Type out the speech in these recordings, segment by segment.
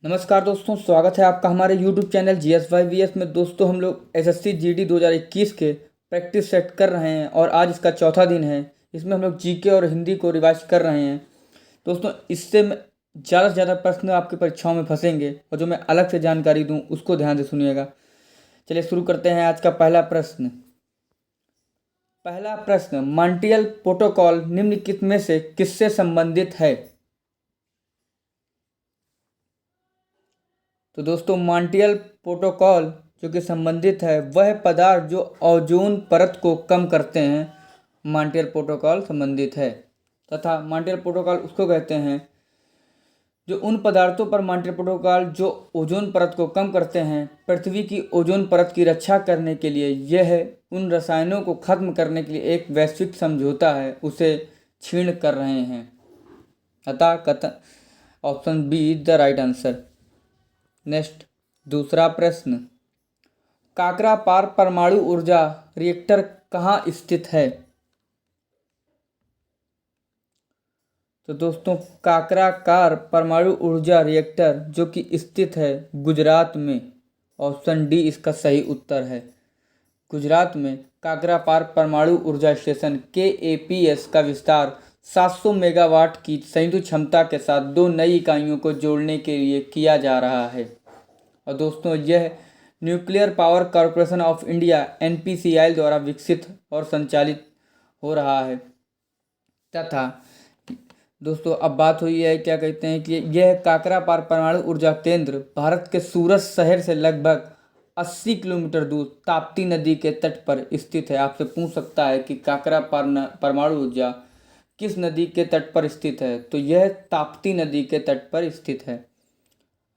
नमस्कार दोस्तों, स्वागत है आपका हमारे YouTube चैनल GSYVS में। दोस्तों, हम लोग SSC GD 2021 के प्रैक्टिस सेट कर रहे हैं और आज इसका चौथा दिन है। इसमें हम लोग जीके और हिंदी को रिवाइज कर रहे हैं। दोस्तों, इससे ज़्यादा से ज़्यादा प्रश्न आपकी परीक्षाओं में फंसेंगे और जो मैं अलग से जानकारी दूँ उसको ध्यान से सुनिएगा। चलिए शुरू करते हैं आज का पहला प्रश्न। मॉन्ट्रियल प्रोटोकॉल निम्नलिखित में से किससे संबंधित है? तो दोस्तों, मॉन्ट्रियल प्रोटोकॉल जो कि संबंधित है वह पदार्थ जो ओजोन परत को कम करते हैं, मॉन्ट्रियल प्रोटोकॉल संबंधित है। तथा मॉन्ट्रियल प्रोटोकॉल उसको कहते हैं जो उन पदार्थों पर मॉन्ट्रियल प्रोटोकॉल जो ओजोन परत को कम करते हैं, पृथ्वी की ओजोन परत की रक्षा करने के लिए यह उन रसायनों को खत्म करने के लिए एक वैश्विक समझौता है, उसे छीण कर रहे हैं। अतः कथन option B is the right answer. Next, दूसरा प्रश्न। काकरापार परमाणु ऊर्जा रिएक्टर कहाँ स्थित है? तो दोस्तों, काकराकार परमाणु ऊर्जा रिएक्टर जो कि स्थित है गुजरात में, ऑप्शन डी इसका सही उत्तर है। गुजरात में काकरापार परमाणु ऊर्जा स्टेशन KAPS का विस्तार 700 मेगावाट की संयुक्त क्षमता के साथ 2 नई इकाइयों को जोड़ने के लिए किया जा रहा है। और दोस्तों, यह nuclear power corporation of India NPCIL द्वारा विकसित और संचालित हो रहा है। तथा दोस्तों, अब बात हुई है क्या कहते हैं कि यह काकरापार परमाणु ऊर्जा केंद्र भारत के सूरत शहर से लगभग 80 किलोमीटर दूर ताप्ती नदी के तट पर स्थित है। आपसे पूछ सकता है कि काकरापार परमाणु ऊर्जा किस नदी के तट पर स्थित है, तो यह ताप्ती नदी के तट पर स्थित है।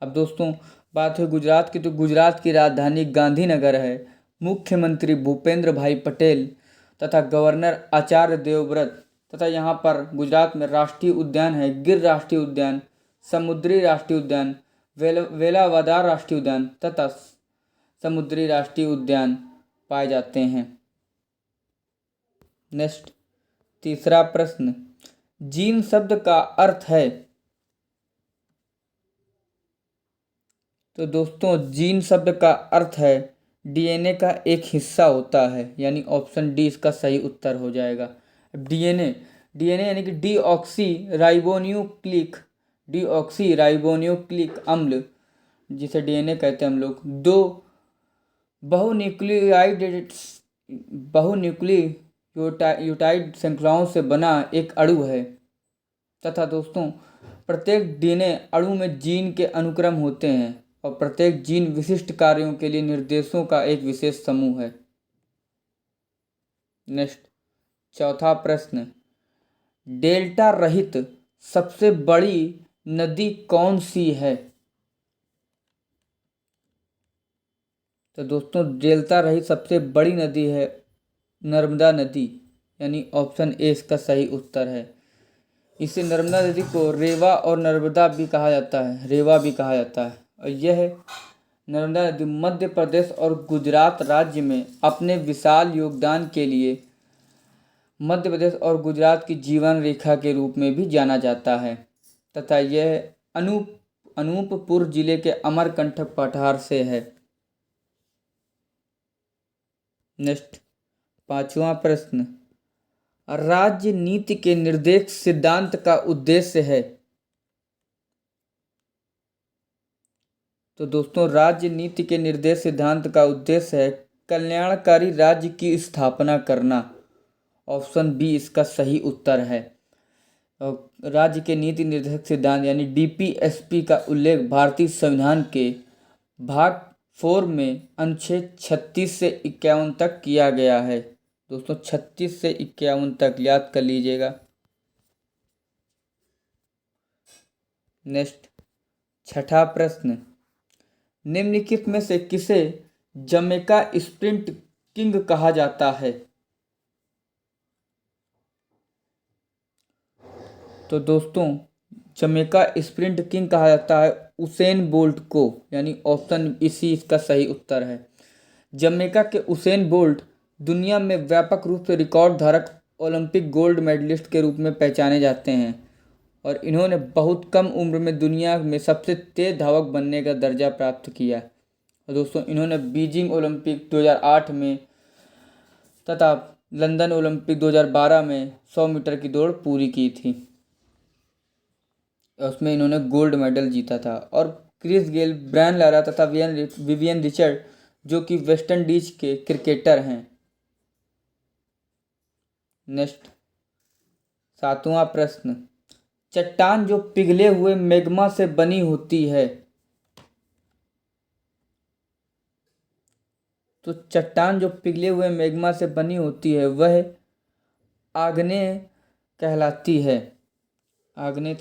अब दोस्तों, बात है गुजरात की, तो गुजरात की राजधानी गांधीनगर है। मुख्यमंत्री भूपेंद्र भाई पटेल तथा गवर्नर आचार्य देवव्रत तथा यहाँ पर गुजरात में राष्ट्रीय उद्यान है गिर राष्ट्रीय उद्यान, समुद्री राष्ट्रीय उद्यान, वेलावदार राष्ट्रीय उद्यान तथा समुद्री राष्ट्रीय उद्यान पाए जाते हैं। नेक्स्ट, तीसरा प्रश्न। जीन शब्द का अर्थ है? तो दोस्तों, जीन शब्द का अर्थ है DNA का एक हिस्सा होता है, यानी ऑप्शन डी इसका सही उत्तर हो जाएगा। DNA यानी कि डीऑक्सी अम्ल, जिसे DNA कहते हैं हम लोग, 2 बहुन्यूक्लियोटाइड श्रृंखलाओं से बना एक अणु है। तथा दोस्तों, प्रत्येक DNA अणु में जीन के अनुक्रम होते हैं और प्रत्येक जीन विशिष्ट कार्यों के लिए निर्देशों का एक विशेष समूह है। नेक्स्ट, चौथा प्रश्न। डेल्टा रहित सबसे बड़ी नदी कौन सी है? तो दोस्तों, डेल्टा रहित सबसे बड़ी नदी है नर्मदा नदी, यानी ऑप्शन ए इसका सही उत्तर है। इसे नर्मदा नदी को रेवा और नर्मदा भी कहा जाता है, रेवा भी कहा जाता है। और यह नर्मदा नदी मध्य प्रदेश और गुजरात राज्य में अपने विशाल योगदान के लिए मध्य प्रदेश और गुजरात की जीवन रेखा के रूप में भी जाना जाता है। तथा यह अनूपपुर जिले के अमरकंटक पठार से है। नेक्स्ट, पांचवा प्रश्न। राज्य नीति के निर्देश सिद्धांत का उद्देश्य है? तो दोस्तों, राज्य नीति के निर्देश सिद्धांत का उद्देश्य है कल्याणकारी राज्य की स्थापना करना। ऑप्शन बी इसका सही उत्तर है। राज्य के नीति निर्देशक सिद्धांत यानी DPSP का उल्लेख भारतीय संविधान के भाग 4 में अनुच्छेद 36 से 51 तक किया गया है। दोस्तों, 36 से 51 तक याद कर लीजिएगा। नेक्स्ट, छठा प्रश्न। निम्नलिखित में से किसे जमैका स्प्रिंट किंग कहा जाता है? तो दोस्तों, जमैका स्प्रिंट किंग कहा जाता है उसेन बोल्ट को, यानी ऑप्शन इसी इसका सही उत्तर है। जमैका के उसेन बोल्ट दुनिया में व्यापक रूप से रिकॉर्ड धारक ओलंपिक गोल्ड मेडलिस्ट के रूप में पहचाने जाते हैं और इन्होंने बहुत कम उम्र में दुनिया में सबसे तेज धावक बनने का दर्जा प्राप्त किया। और दोस्तों इन्होंने बीजिंग ओलंपिक 2008 में तथा लंदन ओलंपिक 2012 में 100 मीटर की दौड़ पूरी की थी। उसमें इन्होंने गोल्ड मेडल जीता था। और क्रिस गेल, ब्रायन लारा तथा विवियन रिचर्ड जो कि वेस्ट इंडीज के क्रिकेटर हैं। नेक्स्ट 7वां प्रश्न, चट्टान जो पिघले हुए मैग्मा से बनी होती है, तो चट्टान जो पिघले हुए मैग्मा से बनी होती है वह आग्नेय कहलाती है, आग्नेय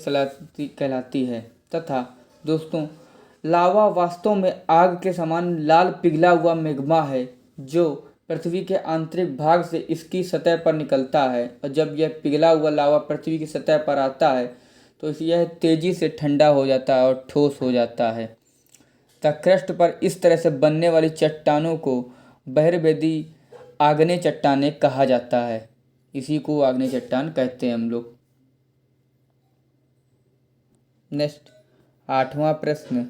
कहलाती है। तथा दोस्तों लावा वास्तव में आग के समान लाल पिघला हुआ मैग्मा है जो पृथ्वी के आंतरिक भाग से इसकी सतह पर निकलता है। और जब यह पिघला हुआ लावा पृथ्वी की सतह पर आता है तो यह तेजी से ठंडा हो जाता है और ठोस हो जाता है। क्रस्ट पर इस तरह से बनने वाली चट्टानों को बहिर्वेदी आग्नेय चट्टानें कहा जाता है। इसी को आग्नेय चट्टान कहते हैं हम लोग। नेक्स्ट 8वां प्रश्न,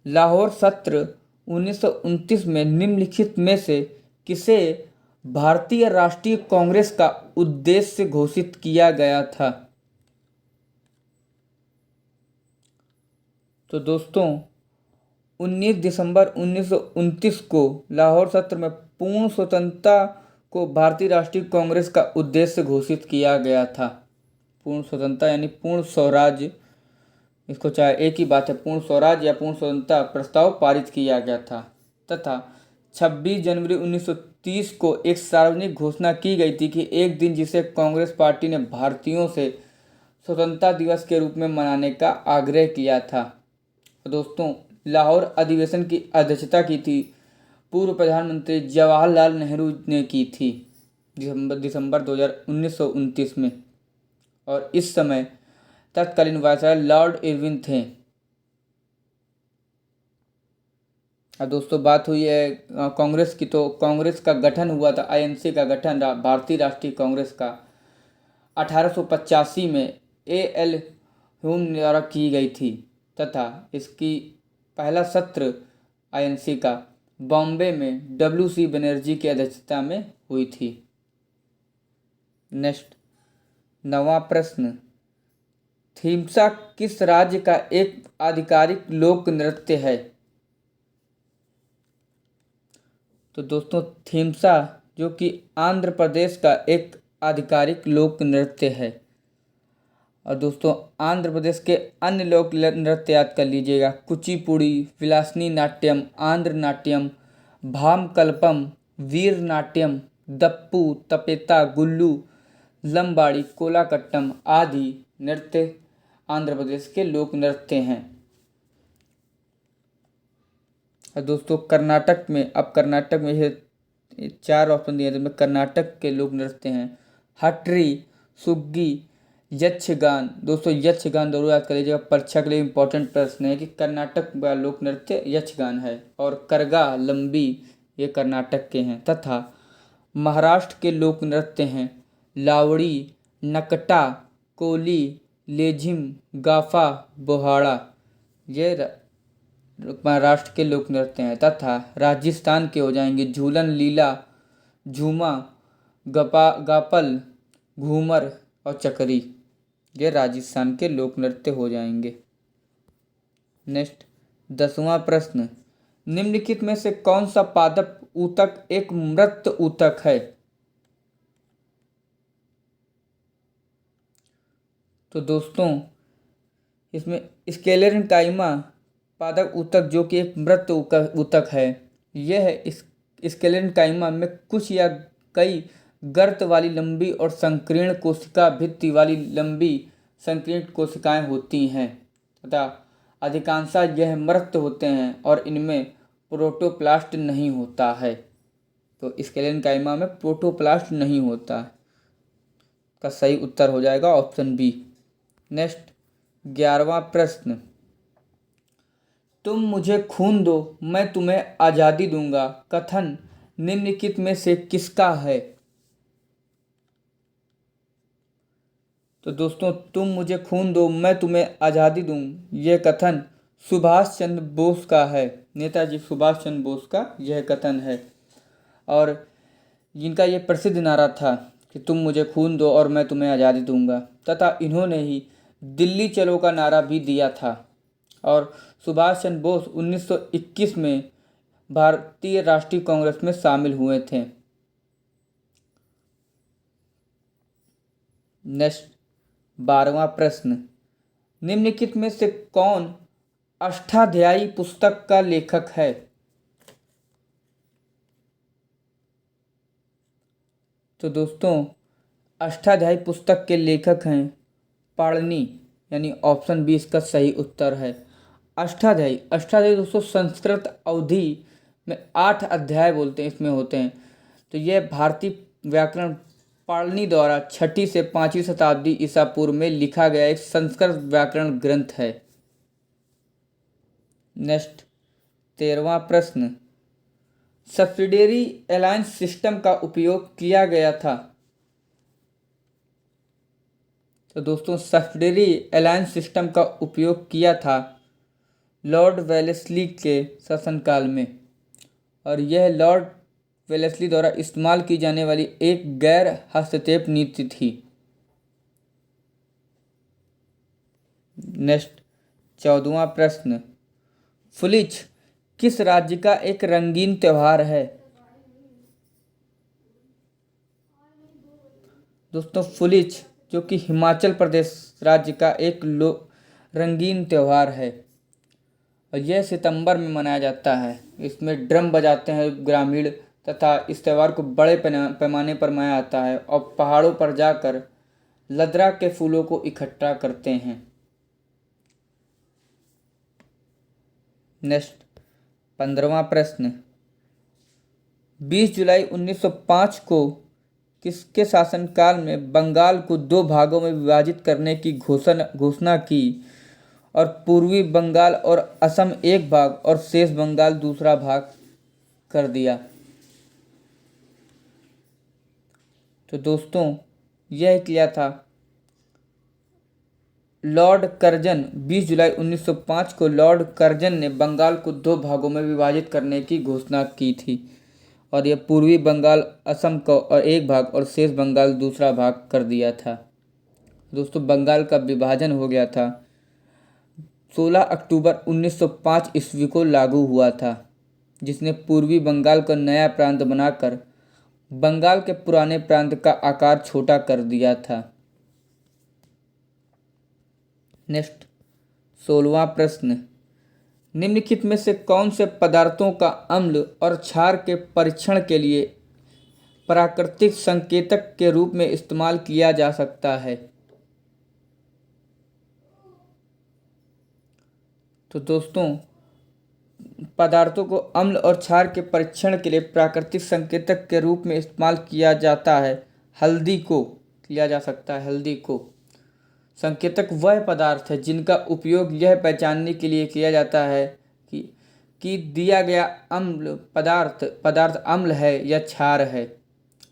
लाहौर सत्र 1929 में निम्नलिखित में से किसे भारतीय राष्ट्रीय कांग्रेस का उद्देश्य घोषित किया गया था? तो दोस्तों 19 दिसंबर 1929 को लाहौर सत्र में पूर्ण स्वतंत्रता को भारतीय राष्ट्रीय कांग्रेस का उद्देश्य घोषित किया गया था। पूर्ण स्वतंत्रता यानी पूर्ण स्वराज्य, इसको चाहे एक ही बात है, पूर्ण स्वराज या पूर्ण स्वतंत्रता प्रस्ताव पारित किया गया था। तथा 26 जनवरी 1930 को एक सार्वजनिक घोषणा की गई थी कि एक दिन जिसे कांग्रेस पार्टी ने भारतीयों से स्वतंत्रता दिवस के रूप में मनाने का आग्रह किया था। तो दोस्तों लाहौर अधिवेशन की अध्यक्षता की थी पूर्व प्रधानमंत्री जवाहरलाल नेहरू ने की थी दिसंबर 1929 में। और इस समय तत्कालीन वायसराय लॉर्ड इरविन थे। अब दोस्तों बात हुई है कांग्रेस की, तो कांग्रेस का गठन हुआ था, आईएनसी का गठन भारतीय राष्ट्रीय कांग्रेस का 1885 में एएल ह्यूम द्वारा की गई थी। तथा इसकी पहला सत्र आईएनसी का बॉम्बे में डब्ल्यूसी बनर्जी की अध्यक्षता में हुई थी। नेक्स्ट 9वां प्रश्न, थीम्सा किस राज्य का एक आधिकारिक लोक नृत्य है? तो दोस्तों थीम्सा जो कि आंध्र प्रदेश का एक आधिकारिक लोक नृत्य है। और दोस्तों आंध्र प्रदेश के अन्य लोक नृत्य याद कर लीजिएगा, कुचिपुड़ी, विलासनी नाट्यम, आंध्र नाट्यम, भामकल्पम, वीर नाट्यम, दप्पू, तपेता, गुल्लू, लंबाड़ी, कोलाकट्टम आदि नृत्य आंध्र प्रदेश के लोक नृत्य हैं। और दोस्तों कर्नाटक में, अब कर्नाटक में ये 4 ऑप्शन दिए जिसमें कर्नाटक के लोक नृत्य हैं हटरी, सुग्गी, यक्षगान। दोस्तों यक्षगान जरूर याद कर लीजिएगा, परीक्षा के लिए इंपॉर्टेंट प्रश्न है कि कर्नाटक का लोक नृत्य यक्षगान है। और करगा, लंबी ये कर्नाटक के हैं। तथा महाराष्ट्र के लोक नृत्य हैं लावड़ी, नकटा, कोली, लेझिम, गाफा, बोहाड़ा, ये महाराष्ट्र के लोक नृत्य हैं। तथा राजस्थान के हो जाएंगे झूलन, लीला, झूमा, गापल, घूमर और चकरी, ये राजस्थान के लोक नृत्य हो जाएंगे। नेक्स्ट 10वां प्रश्न, निम्नलिखित में से कौन सा पादप ऊतक एक मृत ऊतक है? तो दोस्तों इसमें स्क्लेरेंकाइमा पादप ऊतक जो कि एक मृत ऊतक है। यह स्क्लेरेंकाइमा में कुछ या कई गर्त वाली लंबी और संकीर्ण कोशिका भित्ति वाली लंबी संकीर्ण कोशिकाएं होती हैं तथा अधिकांशतः यह मृत होते हैं और इनमें प्रोटोप्लास्ट नहीं होता है। तो स्क्लेरेंकाइमा में प्रोटोप्लास्ट नहीं होता का सही उत्तर हो जाएगा ऑप्शन बी। नेक्स्ट 11वां प्रश्न, तुम मुझे खून दो मैं तुम्हें आज़ादी दूंगा कथन निम्नलिखित में से किसका है? तो दोस्तों, तुम मुझे खून दो मैं तुम्हें आज़ादी दूँ, यह कथन सुभाष चंद्र बोस का है। नेताजी सुभाष चंद्र बोस का यह कथन है। और जिनका ये प्रसिद्ध नारा था कि तुम मुझे खून दो और मैं तुम्हें आज़ादी दूंगा, तथा इन्होंने ही दिल्ली चलो का नारा भी दिया था। और सुभाष चंद्र बोस 1921 में भारतीय राष्ट्रीय कांग्रेस में शामिल हुए थे। नेक्स्ट, 12वां प्रश्न, निम्नलिखित में से कौन अष्टाध्यायी पुस्तक का लेखक है? तो दोस्तों, अष्टाध्यायी पुस्तक के लेखक हैं पाणिनि, यानी ऑप्शन बी इसका सही उत्तर है। अष्टाध्यायी अष्टाध्यायी दोस्तों संस्कृत अवधि में 8 अध्याय बोलते हैं, इसमें होते हैं। तो यह भारतीय व्याकरण पाणिनि द्वारा 6वीं से 5वीं शताब्दी ईसा पूर्व में लिखा गया एक संस्कृत व्याकरण ग्रंथ है। नेक्स्ट, 13वां प्रश्न, सब्सिडियरी अलायंस सिस्टम का उपयोग किया गया था? तो दोस्तों, सब्सिडियरी अलायंस सिस्टम का उपयोग किया था लॉर्ड वेलेस्ली के शासनकाल में, और यह लॉर्ड वेलेस्ली द्वारा इस्तेमाल की जाने वाली एक गैर हस्तक्षेप नीति थी। नेक्स्ट, 14वां प्रश्न, फुलिच किस राज्य का एक रंगीन त्योहार है? दोस्तों, फुलिच जो कि हिमाचल प्रदेश राज्य का एक रंगीन त्यौहार है, और यह सितंबर में मनाया जाता है। इसमें ड्रम बजाते हैं ग्रामीण, तथा इस त्यौहार को बड़े पैमाने पर मनाया जाता है, और पहाड़ों पर जाकर लदरा के फूलों को इकट्ठा करते हैं। नेक्स्ट, 15वां प्रश्न, 20 जुलाई 1905 को किसके शासनकाल में बंगाल को 2 भागों में विभाजित करने की घोषणा की, और पूर्वी बंगाल और असम एक भाग और शेष बंगाल दूसरा भाग कर दिया? तो दोस्तों, यह किया था लॉर्ड कर्जन। 20 जुलाई 1905 को लॉर्ड कर्जन ने बंगाल को 2 भागों में विभाजित करने की घोषणा की थी, और यह पूर्वी बंगाल असम को और एक भाग और शेष बंगाल दूसरा भाग कर दिया था। दोस्तों, बंगाल का विभाजन हो गया था 16 अक्टूबर 1905 ईस्वी को लागू हुआ था, जिसने पूर्वी बंगाल को नया प्रांत बनाकर बंगाल के पुराने प्रांत का आकार छोटा कर दिया था। नेक्स्ट, 16वां प्रश्न, निम्नलिखित में से कौन से पदार्थों का अम्ल और क्षार के परीक्षण के लिए प्राकृतिक संकेतक के रूप में इस्तेमाल किया जा सकता है? तो दोस्तों, पदार्थों को अम्ल और क्षार के परीक्षण के लिए प्राकृतिक संकेतक के रूप में इस्तेमाल किया जाता है हल्दी को, किया जा सकता है हल्दी को। संकेतक वह पदार्थ है जिनका उपयोग यह पहचानने के लिए किया जाता है कि दिया गया अम्ल पदार्थ अम्ल है या क्षार है।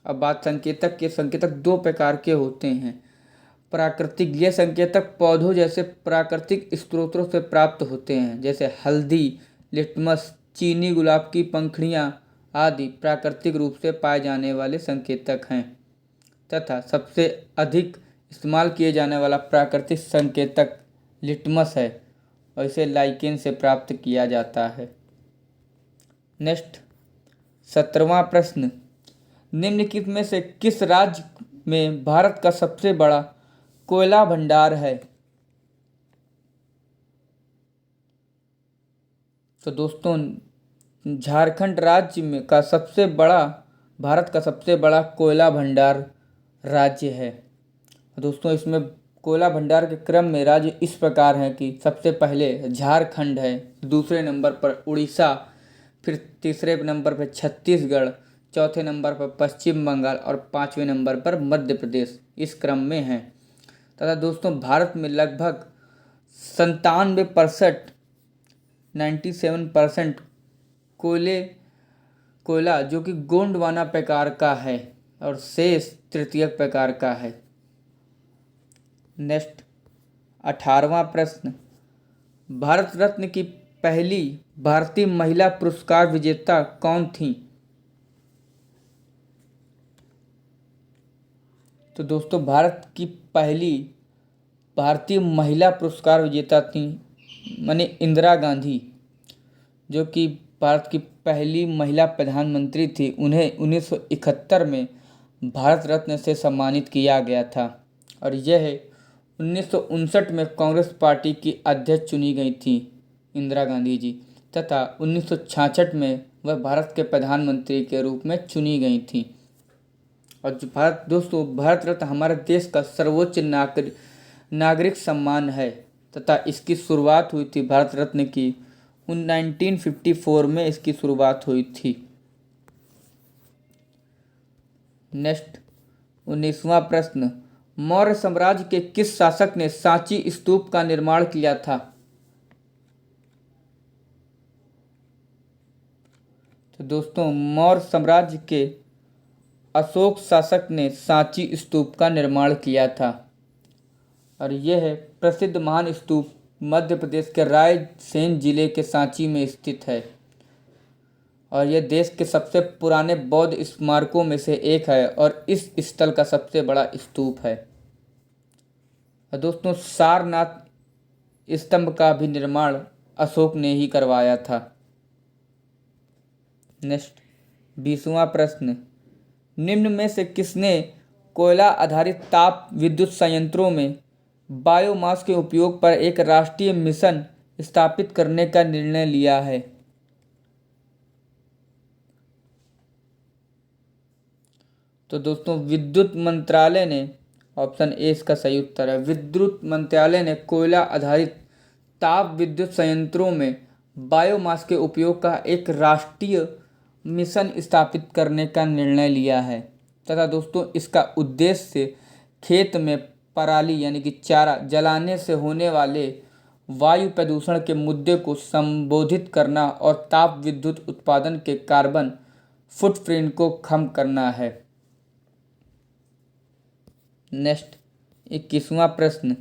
अब बात संकेतक 2 प्रकार के होते हैं। प्राकृतिक, ये संकेतक पौधों जैसे प्राकृतिक स्रोतों से प्राप्त होते हैं, जैसे हल्दी, लिटमस, चीनी, गुलाब की पंखुड़ियाँ आदि प्राकृतिक रूप से पाए जाने वाले संकेतक हैं। तथा सबसे अधिक इस्तेमाल किए जाने वाला प्राकृतिक संकेतक लिटमस है, और इसे लाइकेन से प्राप्त किया जाता है। नेक्स्ट, 17वां प्रश्न, निम्नलिखित में से किस राज्य में भारत का सबसे बड़ा कोयला भंडार है? तो दोस्तों, झारखंड राज्य में भारत का सबसे बड़ा कोयला भंडार राज्य है। दोस्तों, इसमें कोयला भंडार के क्रम में राज्य इस प्रकार हैं कि सबसे पहले झारखंड है, दूसरे नंबर पर उड़ीसा, फिर तीसरे नंबर पर छत्तीसगढ़, चौथे नंबर पर पश्चिम बंगाल और 5वें नंबर पर मध्य प्रदेश, इस क्रम में हैं। तथा दोस्तों, भारत में लगभग 97% कोयला जो कि गोंडवाना प्रकार का है, और शेष तृतीयक प्रकार का है। नेक्स्ट 18वां प्रश्न, भारत रत्न की पहली भारतीय महिला पुरस्कार विजेता कौन थी? तो दोस्तों भारत की पहली भारतीय महिला पुरस्कार विजेता थी माने इंदिरा गांधी, जो कि भारत की पहली महिला प्रधानमंत्री थी। उन्हें 1971 में भारत रत्न से सम्मानित किया गया था और यह 1959 में कांग्रेस पार्टी की अध्यक्ष चुनी गई थी इंदिरा गांधी जी, तथा 1966 में वह भारत के प्रधानमंत्री के रूप में चुनी गई थी। और जो भारत रत्न हमारे देश का सर्वोच्च नागरिक सम्मान है तथा इसकी शुरुआत हुई थी भारत रत्न की 1954 में इसकी शुरुआत हुई थी। नेक्स्ट 19वां प्रश्न, मौर्य साम्राज्य के किस शासक ने सांची स्तूप का निर्माण किया था? तो दोस्तों मौर्य साम्राज्य के अशोक शासक ने सांची स्तूप का निर्माण किया था और यह प्रसिद्ध महान स्तूप मध्य प्रदेश के रायसेन जिले के सांची में स्थित है और यह देश के सबसे पुराने बौद्ध स्मारकों में से एक है और इस स्थल का सबसे बड़ा स्तूप है। और दोस्तों सारनाथ स्तंभ का भी निर्माण अशोक ने ही करवाया था। नेक्स्ट 20वां प्रश्न, निम्न में से किसने कोयला आधारित ताप विद्युत संयंत्रों में बायोमास के उपयोग पर एक राष्ट्रीय मिशन स्थापित करने का निर्णय लिया है? तो दोस्तों विद्युत मंत्रालय ने, ऑप्शन ए इसका सही उत्तर है, विद्युत मंत्रालय ने कोयला आधारित ताप विद्युत संयंत्रों में बायोमास के उपयोग का एक राष्ट्रीय मिशन स्थापित करने का निर्णय लिया है तथा दोस्तों इसका उद्देश्य खेत में पराली यानी कि चारा जलाने से होने वाले वायु प्रदूषण के मुद्दे को संबोधित करना और ताप विद्युत उत्पादन के कार्बन फुटप्रिंट को कम करना है। नेक्स्ट 21वां प्रश्न,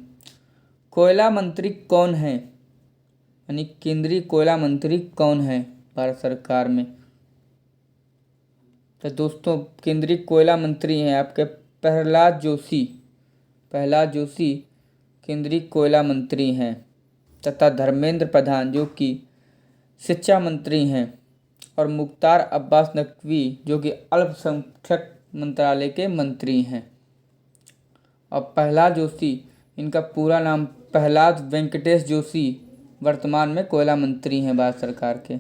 कोयला मंत्री कौन है यानी केंद्रीय कोयला मंत्री कौन है भारत सरकार में? तो दोस्तों केंद्रीय कोयला मंत्री हैं आपके प्रहलाद जोशी केंद्रीय कोयला मंत्री हैं तथा धर्मेंद्र प्रधान जो कि शिक्षा मंत्री हैं और मुख्तार अब्बास नकवी जो कि अल्पसंख्यक मंत्रालय के मंत्री हैं। और प्रहलाद जोशी, इनका पूरा नाम प्रहलाद वेंकटेश जोशी, वर्तमान में कोयला मंत्री हैं भारत सरकार के।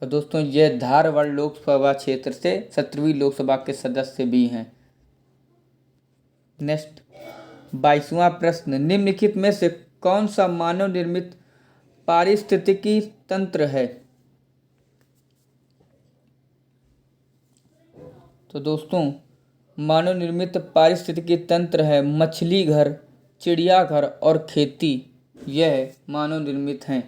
और दोस्तों ये धारवाड़ लोकसभा क्षेत्र से 17वीं लोकसभा के सदस्य भी हैं। नेक्स्ट 22वां प्रश्न, निम्नलिखित में से कौन सा मानव निर्मित पारिस्थितिकी तंत्र है? तो दोस्तों मानव निर्मित पारिस्थितिकी तंत्र है मछली घर, चिड़ियाघर और खेती, यह मानव निर्मित हैं।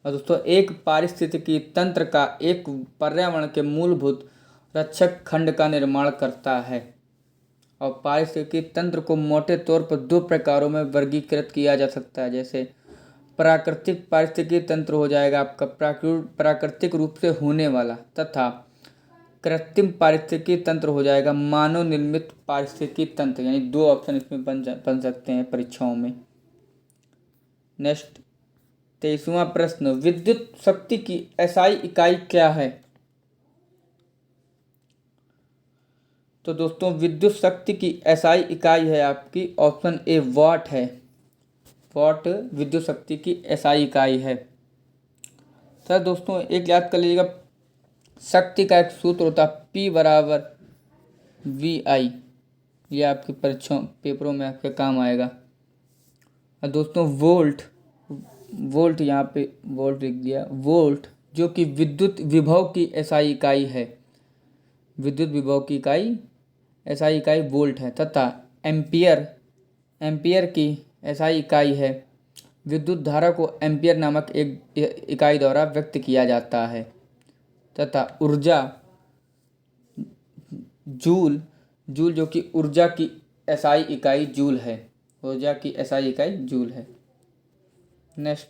और दोस्तों एक पारिस्थितिकी तंत्र का एक पर्यावरण के मूलभूत रक्षक खंड का निर्माण करता है। और पारिस्थितिकी तंत्र को मोटे तौर पर दो प्रकारों में वर्गीकृत किया जा सकता है, जैसे प्राकृतिक पारिस्थितिकी तंत्र हो जाएगा आपका प्राकृतिक रूप से होने वाला, तथा कृत्रिम पारिस्थितिकी तंत्र हो जाएगा मानव निर्मित पारिस्थितिकी तंत्र। यानी दो ऑप्शन इसमें बन सकते हैं परीक्षाओं में। नेक्स्ट 23वां प्रश्न, विद्युत शक्ति की एसआई इकाई क्या है? तो दोस्तों विद्युत शक्ति की एसआई इकाई है आपकी ऑप्शन ए वाट है। वाट विद्युत शक्ति की एसआई इकाई है। सर दोस्तों एक याद कर लीजिएगा, शक्ति का एक सूत्र होता है P बराबर VI, ये आपकी परीक्षाओं पेपरों में आपके काम आएगा। और दोस्तों वोल्ट यहाँ पे वोल्ट लिख दिया, वोल्ट जो कि विद्युत विभव की एसआई इकाई है, विद्युत विभव की इकाई एसआई इकाई वोल्ट है। तथा एम्पियर की एसआई इकाई है, विद्युत धारा को एम्पियर नामक एक इकाई द्वारा व्यक्त किया जाता है। तथा ऊर्जा जूल जो कि ऊर्जा की एसआई इकाई जूल है। ऊर्जा की एसआई इकाई जूल है। नेक्स्ट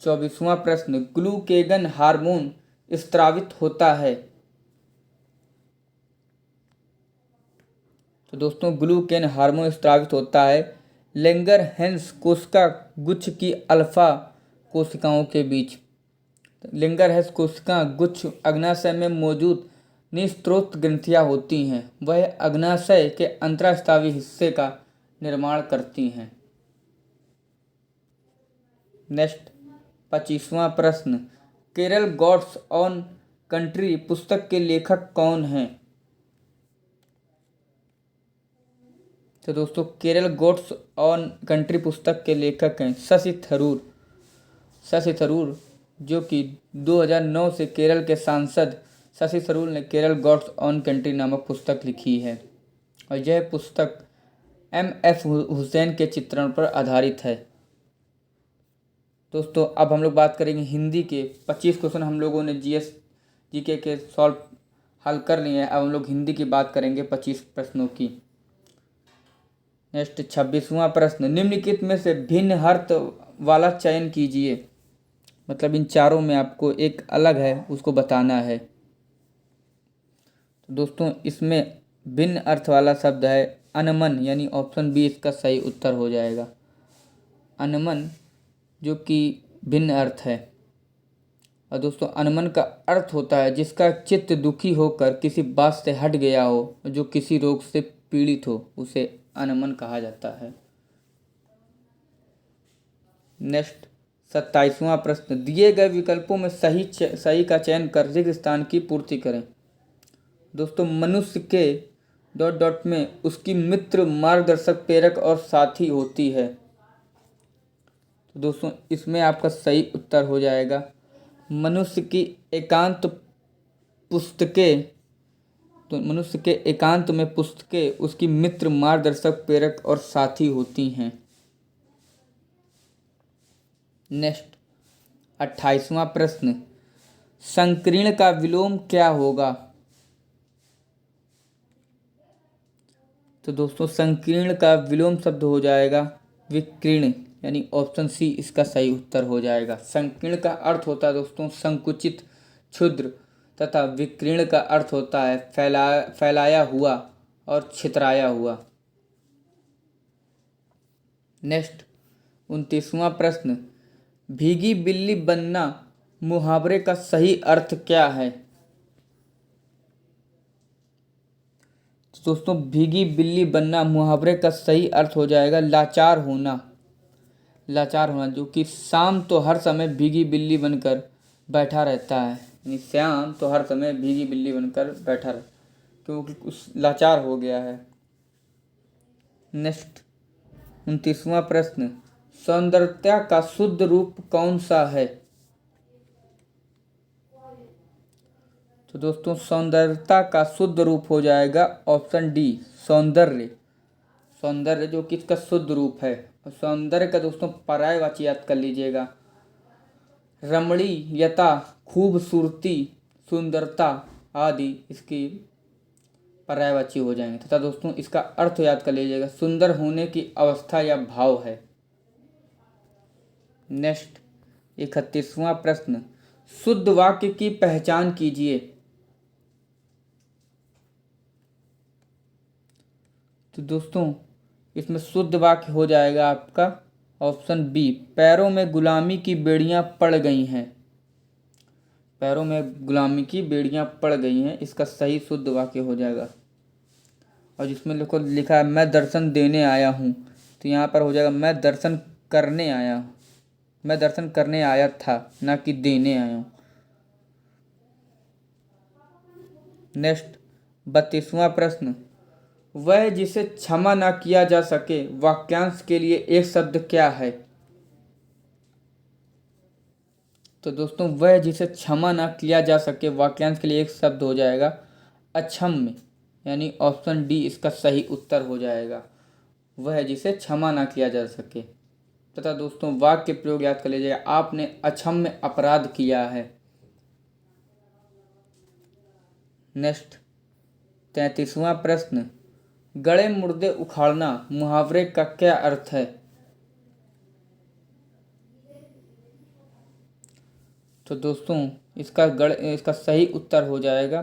24वां प्रश्न, ग्लूकेगन हार्मोन स्त्रावित होता है। तो दोस्तों ग्लूकेन हार्मोन स्त्रावित होता है लैंगरहैंस कोशिका गुच्छ की अल्फा कोशिकाओं के बीच। लैंगरहैंस कोशिका गुच्छ अग्नाशय में मौजूद निस्त्रोत ग्रंथियां होती हैं। वह अग्नाशय के अंतरास्रावी हिस्से का निर्माण करती हैं। नेक्स्ट 25वां प्रश्न, केरल गॉड्स ऑन कंट्री पुस्तक के लेखक कौन हैं। तो दोस्तों केरल गॉड्स ऑन कंट्री पुस्तक के लेखक हैं शशि थरूर। शशि थरूर जो कि 2009 से केरल के सांसद शशि थरूर ने केरल गॉड्स ऑन कंट्री नामक पुस्तक लिखी है और यह पुस्तक एम.एफ. हुसैन के चित्रण पर आधारित है। दोस्तों अब हम लोग बात करेंगे हिंदी के 25 क्वेश्चन हम लोगों ने जीके के सॉल्व हल कर लिए हैं। अब हम लोग हिंदी की बात करेंगे 25 प्रश्नों की। नेक्स्ट 26वां प्रश्न, निम्नलिखित में से भिन्न अर्थ वाला चयन कीजिए। मतलब इन चारों में आपको एक अलग है उसको बताना है। तो दोस्तों इसमें भिन्न अर्थ वाला शब्द है अनमन, यानी ऑप्शन बी इसका सही उत्तर हो जाएगा। अनमन जो कि भिन्न अर्थ है। और दोस्तों अनमन का अर्थ होता है जिसका चित्त दुखी होकर किसी बात से हट गया हो, जो किसी रोग से पीड़ित हो, उसे अनमन कहा जाता है। नेक्स्ट 27वां प्रश्न, दिए गए विकल्पों में सही का चयन कर रिक्त स्थान की पूर्ति करें। दोस्तों मनुष्य के डॉट डॉट में उसकी मित्र, मार्गदर्शक, प्रेरक और साथी होती है। तो दोस्तों इसमें आपका सही उत्तर हो जाएगा मनुष्य की एकांत पुस्तकें। तो मनुष्य के एकांत में पुस्तकें उसकी मित्र, मार्गदर्शक, प्रेरक और साथी होती हैं। नेक्स्ट 28वां प्रश्न, संकीर्ण का विलोम क्या होगा। तो दोस्तों संकीर्ण का विलोम शब्द हो जाएगा विकीर्ण, यानी ऑप्शन सी इसका सही उत्तर हो जाएगा। संकीर्ण का अर्थ होता है दोस्तों संकुचित, क्षुद्र, तथा विकीर्ण का अर्थ होता है फैलाया हुआ और छितराया हुआ। नेक्स्ट 29वां प्रश्न, भीगी बिल्ली बनना मुहावरे का सही अर्थ क्या है। तो दोस्तों भीगी बिल्ली बनना मुहावरे का सही अर्थ हो जाएगा लाचार होना। लाचार होना, जो कि शाम तो हर समय भीगी बिल्ली बनकर बैठा रहता है, यानी श्याम तो हर समय भीगी बिल्ली बनकर बैठा रहता क्योंकि उस लाचार हो गया है। नेक्स्ट 29वां प्रश्न, सौंदर्यता का शुद्ध रूप कौन सा है। तो दोस्तों सौंदर्यता का शुद्ध रूप हो जाएगा ऑप्शन डी सौंदर्य। सौंदर्य जो कि इसका शुद्ध रूप है। और सौंदर्य का दोस्तों पर्यायवाची याद कर लीजिएगा, रमणीयता, खूबसूरती, सुंदरता आदि इसकी पर्यायवाची हो जाएंगे। तथा दोस्तों इसका अर्थ याद कर लीजिएगा, सुंदर होने की अवस्था या भाव है। नेक्स्ट 31वां प्रश्न, शुद्ध वाक्य की पहचान कीजिए। तो दोस्तों इसमें शुद्ध वाक्य हो जाएगा आपका ऑप्शन बी, पैरों में गुलामी की बेड़ियां पड़ गई हैं। पैरों में गुलामी की बेड़ियां पड़ गई हैं, इसका सही शुद्ध वाक्य हो जाएगा। और जिसमें लिखा है मैं दर्शन देने आया हूँ, तो यहाँ पर हो जाएगा मैं दर्शन करने आया हूँ। मैं दर्शन करने आया था, ना कि देने आया हूँ। नेक्स्ट 32वां प्रश्न, वह जिसे क्षमा ना किया जा सके वाक्यांश के लिए एक शब्द क्या है। तो दोस्तों वह जिसे क्षमा ना किया जा सके वाक्यांश के लिए एक शब्द हो जाएगा अक्षम्य, यानी ऑप्शन डी इसका सही उत्तर हो जाएगा, वह जिसे क्षमा ना किया जा सके। तथा दोस्तों वाक्य प्रयोग याद कर लीजिएगा, आपने अक्षम्य अपराध किया है। नेक्स्ट 33वां प्रश्न, गड़े मुर्दे उखाड़ना मुहावरे का क्या अर्थ है? तो दोस्तों इसका सही उत्तर हो जाएगा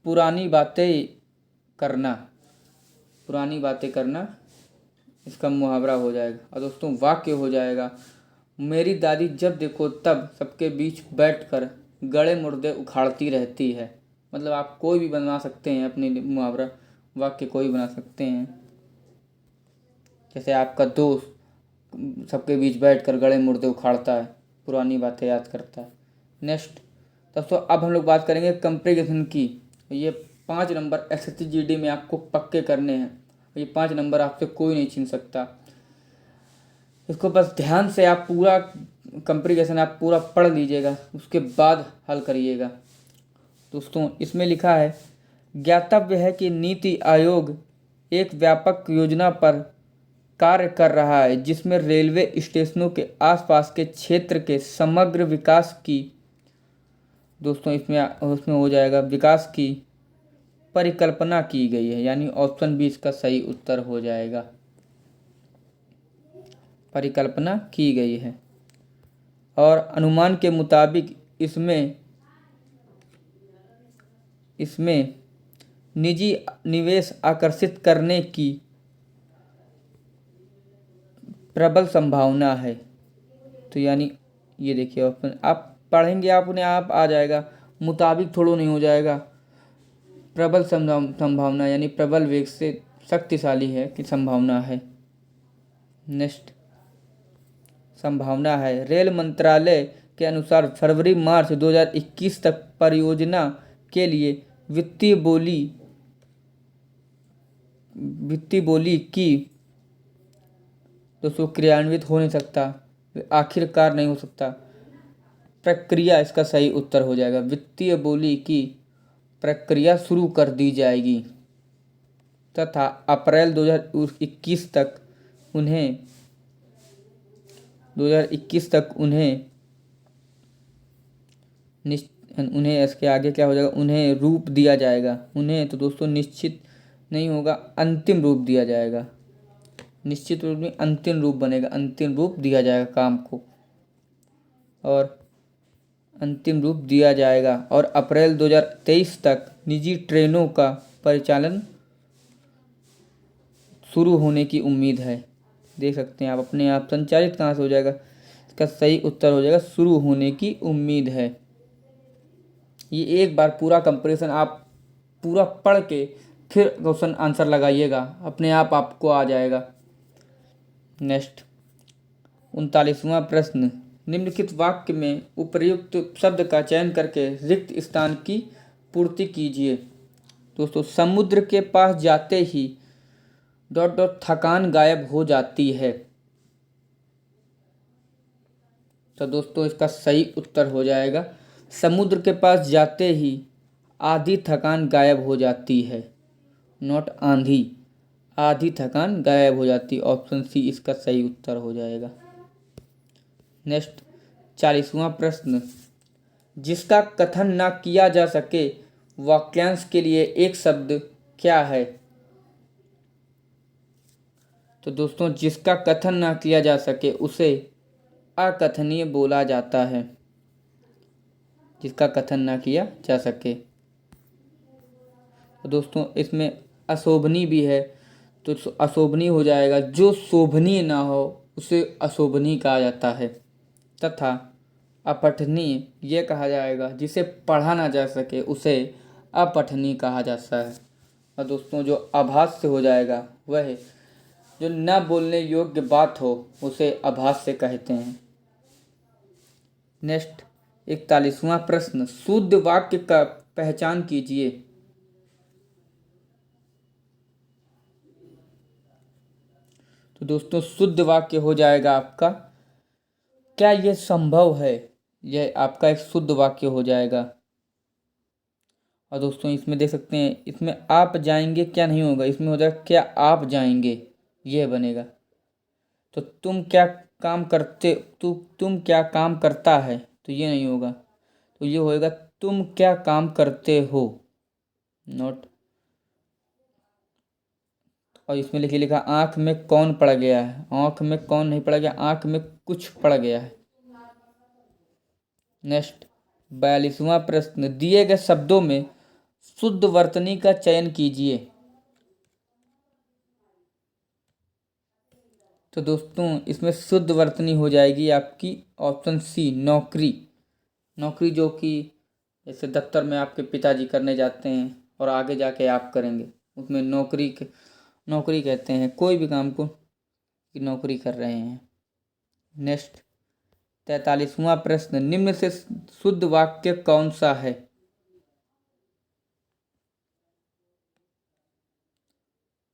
पुरानी बातें करना। पुरानी बातें करना इसका मुहावरा हो जाएगा। और दोस्तों वाक्य हो जाएगा, मेरी दादी जब देखो तब सबके बीच बैठकर गड़े मुर्दे उखाड़ती रहती है। मतलब आप कोई भी बना सकते हैं, अपने मुहावरा वाक्य कोई बना सकते हैं। जैसे आपका दोस्त सबके बीच बैठकर गड़े मुर्दे उखाड़ता है, पुरानी बातें याद करता है। नेक्स्ट दोस्तों, अब हम लोग बात करेंगे कंपैरिजन की। ये 5 नंबर एसएससी जीडी में आपको पक्के करने हैं। ये 5 नंबर आपसे कोई नहीं छीन सकता। इसको बस ध्यान से आप पूरा कंपैरिजन आप पूरा पढ़ लीजिएगा, उसके बाद हल करिएगा। दोस्तों इसमें लिखा है, ज्ञातव्य है कि नीति आयोग एक व्यापक योजना पर कार्य कर रहा है जिसमें रेलवे स्टेशनों के आसपास के क्षेत्र के समग्र विकास की, दोस्तों उसमें हो जाएगा विकास की परिकल्पना की गई है। यानी ऑप्शन बी इसका सही उत्तर हो जाएगा, परिकल्पना की गई है। और अनुमान के मुताबिक इसमें निजी निवेश आकर्षित करने की प्रबल संभावना है। तो यानी ये देखिए ऑप्शन आप पढ़ेंगे, आप उन्हें आप आ जाएगा, मुताबिक थोड़ा नहीं हो जाएगा। प्रबल संभावना यानी प्रबल वेग से शक्तिशाली है कि संभावना है। नेक्स्ट संभावना है, रेल मंत्रालय के अनुसार फरवरी मार्च 2021 तक परियोजना के लिए वित्तीय बोली की दोस्तों क्रियान्वित हो नहीं सकता, आखिरकार नहीं हो सकता। प्रक्रिया इसका सही उत्तर हो जाएगा, वित्तीय बोली की प्रक्रिया शुरू कर दी जाएगी तथा अप्रैल 2021 तक उन्हें इसके आगे क्या हो जाएगा, उन्हें रूप दिया जाएगा। उन्हें तो दोस्तों निश्चित नहीं होगा, अंतिम रूप दिया जाएगा। निश्चित रूप में अंतिम रूप बनेगा, अंतिम रूप दिया जाएगा काम को, और अंतिम रूप दिया जाएगा। और अप्रैल 2023 तक निजी ट्रेनों का परिचालन शुरू होने की उम्मीद है। देख सकते हैं आप अपने आप संचालित कहाँ से हो जाएगा, इसका सही उत्तर हो जाएगा शुरू होने की उम्मीद है। ये एक बार पूरा कंपैरिजन आप पूरा पढ़ के फिर क्वेश्चन आंसर लगाइएगा, अपने आप आपको आ जाएगा। नेक्स्ट 39वां प्रश्न, निम्नलिखित वाक्य में उपर्युक्त शब्द का चयन करके रिक्त स्थान की पूर्ति कीजिए। दोस्तों समुद्र के पास जाते ही ... थकान गायब हो जाती है। तो दोस्तों इसका सही उत्तर हो जाएगा, समुद्र के पास जाते ही आधी थकान गायब हो जाती है, नॉट आंधी, आधी थकान गायब हो जाती। ऑप्शन सी इसका सही उत्तर हो जाएगा। नेक्स्ट 40वां प्रश्न, जिसका कथन ना किया जा सके वाक्यांश के लिए एक शब्द क्या है? तो दोस्तों जिसका कथन ना किया जा सके उसे अकथनीय बोला जाता है, जिसका कथन ना किया जा सके। तो दोस्तों इसमें अशोभनीय भी है, तो अशोभनीय हो जाएगा, जो शोभनीय ना हो उसे अशोभनीय कहा जाता है। तथा अपठनीय ये कहा जाएगा, जिसे पढ़ा ना जा सके उसे अपठनीय कहा जाता है। और दोस्तों जो आभास से हो जाएगा वह जो न बोलने योग्य बात हो उसे आभास से कहते हैं। नेक्स्ट 41वां प्रश्न, शुद्ध वाक्य का पहचान कीजिए। तो दोस्तों शुद्ध वाक्य हो जाएगा आपका, क्या यह संभव है, यह आपका एक शुद्ध वाक्य हो जाएगा। और दोस्तों इसमें देख सकते हैं, इसमें आप जाएंगे क्या नहीं होगा, इसमें हो जाएगा क्या आप जाएंगे, यह बनेगा। तो तुम क्या काम करता है, तो ये नहीं होगा, तो ये होएगा तुम क्या काम करते हो, नॉट और इसमें लिखिए, लिखा आँख में कौन पड़ गया है। आँख में कौन नहीं पड़ गया, आँख में कुछ पड़ गया है। नेक्स्ट 42वां प्रश्न, दिए गए शब्दों में शुद्ध वर्तनी का चयन कीजिए। तो दोस्तों इसमें शुद्ध वर्तनी हो जाएगी आपकी ऑप्शन सी, नौकरी। नौकरी जो कि जैसे दफ्तर में आपके पिताजी करने जाते हैं और आगे जाके आप करेंगे, उसमें नौकरी कहते हैं कोई भी काम को कि नौकरी कर रहे हैं। नेक्स्ट 43वां प्रश्न, निम्न से शुद्ध वाक्य कौन सा है।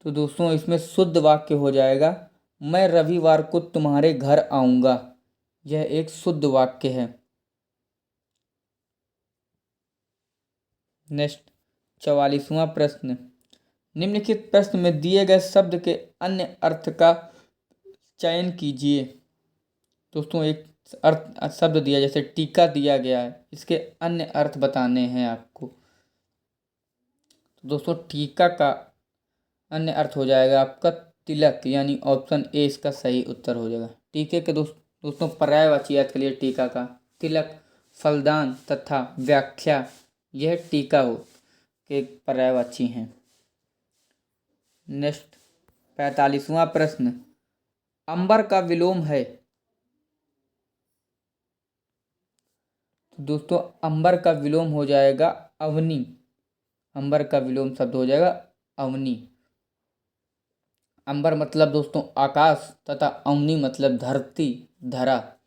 तो दोस्तों इसमें शुद्ध वाक्य हो जाएगा, मैं रविवार को तुम्हारे घर आऊंगा। यह एक शुद्ध वाक्य है। नेक्स्ट 44वां प्रश्न, निम्नलिखित प्रश्न में दिए गए शब्द के अन्य अर्थ का चयन कीजिए। दोस्तों एक अर्थ शब्द दिया, जैसे टीका दिया गया है, इसके अन्य अर्थ बताने हैं आपको। तो दोस्तों टीका का अन्य अर्थ हो जाएगा आपका तिलक, यानी ऑप्शन ए इसका सही उत्तर हो जाएगा। टीके के दोस्तों पर्यायवाची अर्थ के लिए टीका का तिलक, फलदान तथा व्याख्या, यह टीका हो के पर्यायवाची हैं। नेक्स्ट 45वां प्रश्न, अंबर का विलोम है। दोस्तों अंबर का विलोम हो जाएगा अवनी। अंबर का विलोम शब्द हो जाएगा अवनी। अंबर मतलब दोस्तों आकाश तथा अवनी मतलब धरती, धरा।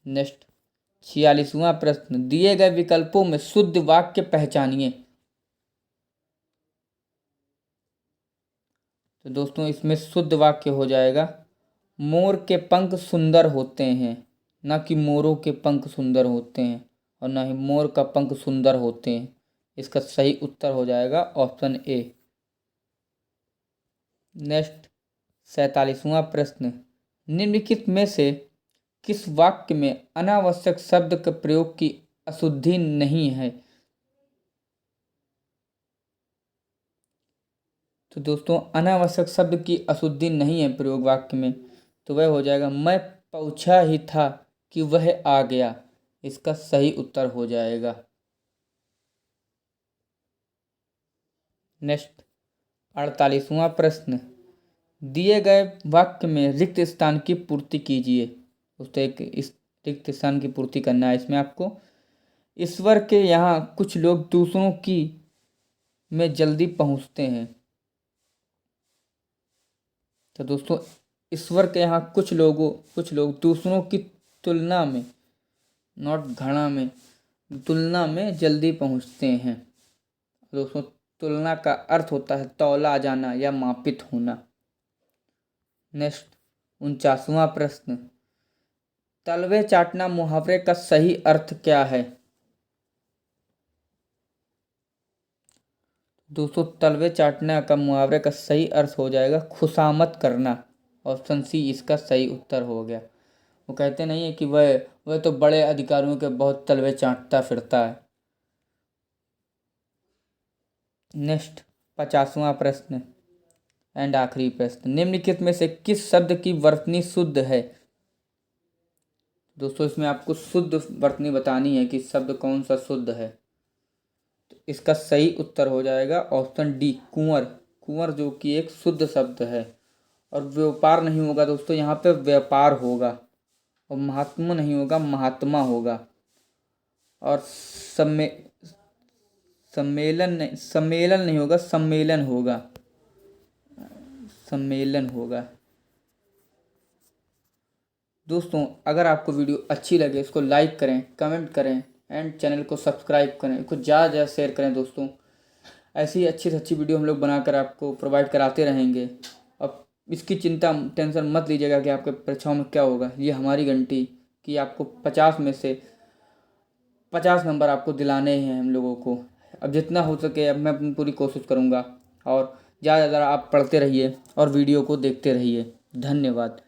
नेक्स्ट 46वां प्रश्न, दिए गए विकल्पों में शुद्ध वाक्य पहचानिए। तो दोस्तों इसमें शुद्ध वाक्य हो जाएगा, मोर के पंख सुंदर होते हैं, ना कि मोरों के पंख सुंदर होते हैं और ना ही मोर का पंख सुंदर होते हैं। इसका सही उत्तर हो जाएगा ऑप्शन ए। नेक्स्ट 47वां प्रश्न, निम्नलिखित में से किस वाक्य में अनावश्यक शब्द के प्रयोग की अशुद्धि नहीं है। तो दोस्तों अनावश्यक शब्द की अशुद्धि नहीं है प्रयोग वाक्य में, तो वह हो जाएगा, मैं पूछा ही था कि वह आ गया। इसका सही उत्तर हो जाएगा। नेक्स्ट 48वां प्रश्न, दिए गए वाक्य में रिक्त स्थान की पूर्ति कीजिए। दोस्तों एक इस रिक्त स्थान की पूर्ति करना है इसमें आपको। ईश्वर के यहाँ कुछ लोग दूसरों की में जल्दी पहुँचते हैं। तो दोस्तों ईश्वर के यहाँ कुछ लोग दूसरों की तुलना में, नॉट घड़ा में, तुलना में जल्दी पहुँचते हैं। दोस्तों तुलना का अर्थ होता है तौला जाना या मापित होना। नेक्स्ट 49वां प्रश्न, तलवे चाटना मुहावरे का सही अर्थ क्या है। दोस्तों तलवे चाटना का मुहावरे का सही अर्थ हो जाएगा खुशामद करना। ऑप्शन सी इसका सही उत्तर हो गया। वो कहते नहीं है कि वह तो बड़े अधिकारियों के बहुत तलवे चाटता फिरता है। नेक्स्ट 50वां प्रश्न एंड आखिरी प्रश्न, निम्नलिखित में से किस शब्द की वर्तनी शुद्ध है। दोस्तों इसमें आपको शुद्ध वर्तनी बतानी है कि शब्द कौन सा शुद्ध है। तो इसका सही उत्तर हो जाएगा ऑप्शन डी, कुंवर। कुंवर जो कि एक शुद्ध शब्द है। और व्यापार नहीं होगा दोस्तों, यहाँ पे व्यापार होगा। और महात्मा नहीं होगा, महात्मा होगा। और सम्मेलन नहीं होगा, सम्मेलन होगा। सम्मेलन होगा। दोस्तों अगर आपको वीडियो अच्छी लगे इसको लाइक करें, कमेंट करें एंड चैनल को सब्सक्राइब करें। इसको ज़्यादा ज़्यादा शेयर करें दोस्तों। ऐसी अच्छी से अच्छी वीडियो हम लोग बनाकर आपको प्रोवाइड कराते रहेंगे। अब इसकी टेंशन मत लीजिएगा कि आपके परीक्षाओं में क्या होगा। ये हमारी गारंटी कि आपको 50 में से 50 नंबर आपको दिलाने हैं हम लोगों को। अब जितना हो सके अब मैं अपनी पूरी कोशिश करूँगा। और ज़्यादा से ज़्यादा आप पढ़ते रहिए और वीडियो को देखते रहिए। धन्यवाद।